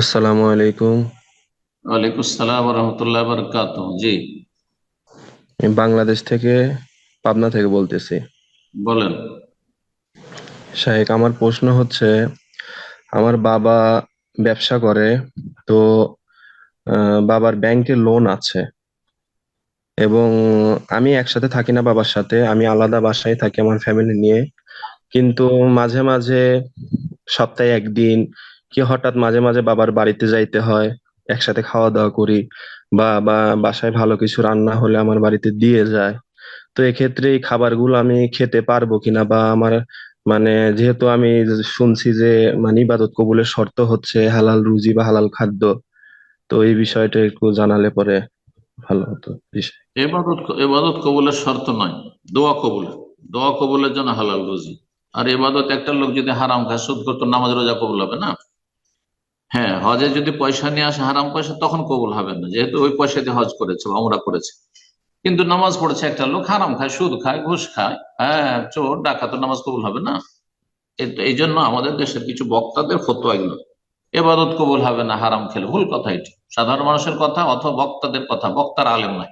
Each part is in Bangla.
আসসালামু আলাইকুম। ওয়ালাইকুম আসসালাম রহমতুল্লাহ বরকাত। জি, আমি বাংলাদেশ থেকে, পাবনা থেকে বলতেছি। বলেন। শাহেক, আমার প্রশ্ন হচ্ছে, আমার বাবা ব্যবসা করে। তো বাবার ব্যাংকে লোন আছে, এবং আমি একসাথে থাকি না বাবার সাথে, আমি আলাদা বাসায় থাকি আমার ফ্যামিলি নিয়ে। কিন্তু মাঝে মাঝে, সপ্তাহে একদিন কি হঠাৎ মাঝে মাঝে বাবার বাড়িতে যাইতে হয়, একসাথে খাওয়া দাওয়া করি। বা বা বাসায় ভালো কিছু রান্না হলে আমার বাড়িতে দিয়ে যায়। তো এক্ষেত্রে এই খাবারগুলো আমি খেতে পারবো কিনা, বা আমার মানে, যেহেতু আমি শুনছি যে মানে ইবাদত কবুলের শর্ত হচ্ছে হালাল রুজি বা হালাল খাদ্য। তো এই বিষয়টা একটু জানালে পরে ভালো হতো বিষয়। এবাদত কবুলের শর্ত নয়, দোয়া কবুল। দোয়া কবুলের জন্য হালাল রুজি। আর এবাদত একটা লোক যদি হারাম খায়, সুদ করতো, নামাজ রোজা কবুল হবে না। হ্যাঁ, হজে যদি পয়সা নিয়ে আসে হারাম পয়সা, তখন কবুল হবে না, যেহেতু ওই পয়সা দিয়ে হজ করেছে বা উমরা করেছে। কিন্তু নামাজ পড়েছে একটা লোক, হারাম খায়, সুদ খায়, ঘুষ খায়, হ্যাঁ, চোর ডাকাত, তো নামাজ কবুল হবে না। এই জন্য আমাদের দেশের কিছু বক্তাদের ফতোয়া এগুলো, এবাদত কবুল হবে না হারাম খেলে, ভুল কথা এটি। সাধারণ মানুষের কথা অথবা বক্তাদের কথা, বক্তার আলেম নাই।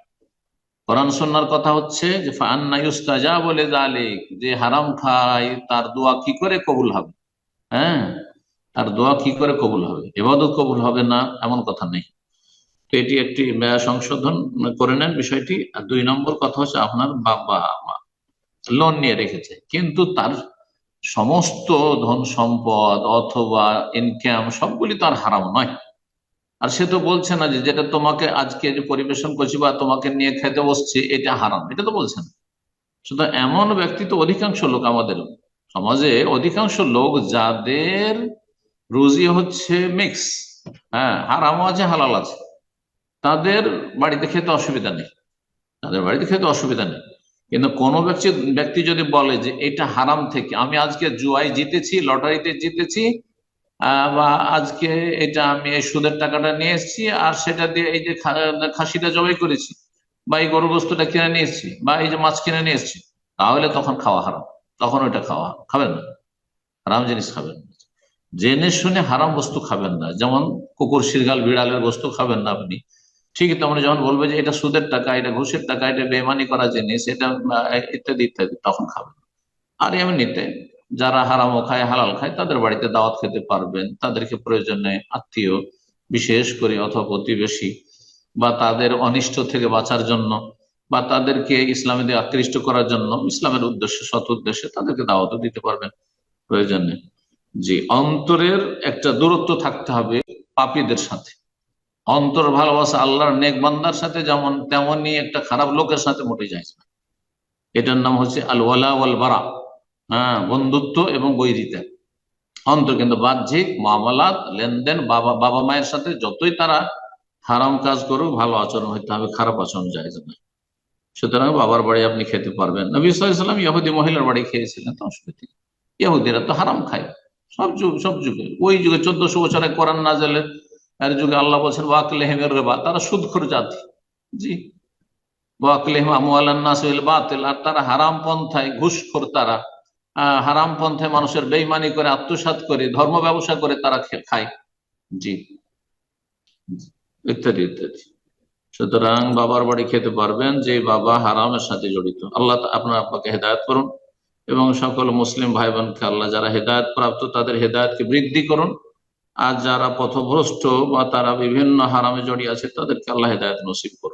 কোরআন সুন্নাহর কথা হচ্ছে যে ফান্না ইউস্তাজাবু লিযালিক, যে হারাম খায় তার দোয়া কি করে কবুল হবে। হ্যাঁ, তার দোয়া কি করে কবুল হবে, ইবাদত কবুল হবে না এমন কথা নেই। তো এটি একটি সংশোধন করে নেন বিষয়টি। আর দুই নম্বর কথা হচ্ছে, আপনার বাবা মা লোন নিয়ে রেখেছে, কিন্তু তার সমস্ত ধন সম্পদ অথবা ইনকাম সবগুলি তো আর হারাম নয়। আর সে তো বলছে না যে যেটা তোমাকে আজকে যে পরিবেশন করছি বা তোমাকে নিয়ে খেতে বসছি এটা হারাম, এটা তো বলছে না। সুতরাং এমন ব্যক্তি তো অধিকাংশ লোক আমাদের সমাজে, অধিকাংশ লোক যাদের রুজি হচ্ছে মিক্স, হ্যাঁ, হারামও আছে হালাল আছে, তাদের বাড়িতে খেতে অসুবিধা নেই, তাদের বাড়িতে খেতে অসুবিধা নেই। কিন্তু কোনো ব্যক্তি ব্যক্তি যদি বলে যে এটা হারাম থেকে আমি আজকে জুয়ায় জিতেছি, লটারিতে জিতেছি, বা আজকে এটা আমি এই সুদের টাকাটা নিয়ে এসেছি আর সেটা দিয়ে এই যে খাসিটা জবাই করেছি, বা এই গরু গোস্তটা কিনে নিয়ে এসেছি, বা এই যে মাছ কিনে নিয়ে এসেছি, তাহলে তখন খাওয়া হারাম। তখন ওইটা খাওয়া খাবেন না, হারাম জিনিস খাবেন না। জেনে শুনে হারাম বস্তু খাবেন না, যেমন কুকুর শিরগাল বিড়ালের বস্তু খাবেন না আপনি। ঠিকই তেমন যখন বলবে যে এটা সুদের টাকা, এটা ঘুষের টাকা, এটা বেমানি করা জিনিস, এটা ইত্যাদি ইত্যাদি, তখন খাবেন। আর এমনিতে যারা হারামও খায় হালাল খায় তাদের বাড়িতে দাওয়াত খেতে পারবেন, তাদেরকে প্রয়োজনে আত্মীয় বিশেষ করে অথবা প্রতিবেশী, বা তাদের অনিষ্ট থেকে বাঁচার জন্য, বা তাদেরকে ইসলামে দিয়ে আকৃষ্ট করার জন্য, ইসলামের উদ্দেশ্যে সৎ উদ্দেশ্যে তাদেরকে দাওয়াতও দিতে পারবেন প্রয়োজনে। জি, অন্তরের একটা দূরত্ব থাকতে হবে পাপীদের সাথে। অন্তর ভালোবাসা আল্লাহর নেক বান্দার সাথে যেমন, তেমনি একটা খারাপ লোকের সাথে মোটে যায় না। এটার নাম হচ্ছে আল ওয়ালা ওয়াল বারা। হ্যাঁ, বন্ধুত্ব এবং বৈরিতা অন্তর, কিন্তু বাহ্যিক মামলাত লেনদেন, বাবা বাবা মায়ের সাথে যতই তারা হারাম কাজ করুক, ভালো আচরণ হইতে হবে, খারাপ আচরণ যায় না। সুতরাং বাবার বাড়ি আপনি খেতে পারবেন। নবী সাল্লাল্লাহু আলাইহি ওয়াসাল্লাম ইহুদি মহিলার বাড়ি খেয়েছিলেন, তো অসুবিধা নেই। ইহুদিরা তো হারাম খায়, সব যুগ সব যুগে, ওই যুগে 1400 বছরে কোরআন নাজেলের এর যুগে আল্লাহ বলছেন ওয়াকলেহিমের রেবা, তারা সুদখোর জাতি। জি, ওয়াকলেহিম আমওয়ালান নাস বিল বাতিল, আর তারা হারাম পন্থায় ঘুষখোর, তারা হারাম পন্থায় মানুষের বেইমানি করে, আত্মসাৎ করে, ধর্ম ব্যবসা করে তারা খায়। জি, ইত্যাদি ইত্যাদি। সুতরাং বাবার বাড়ি খেতে পারবেন যে বাবা হারামের সাথে জড়িত। আল্লাহ আপনার আব্বাকে হেদায়ত করুন, এবং সকল মুসলিম ভাই বোনকে আল্লাহ, যারা হেদায়ত প্রাপ্ত তাদের হেদায়তকে বৃদ্ধি করুন। আর যারা পথভ্রষ্ট বা তারা বিভিন্ন হারামে জড়িয়ে আছে তাদেরকে আল্লাহ হেদায়ত নসিব করুন।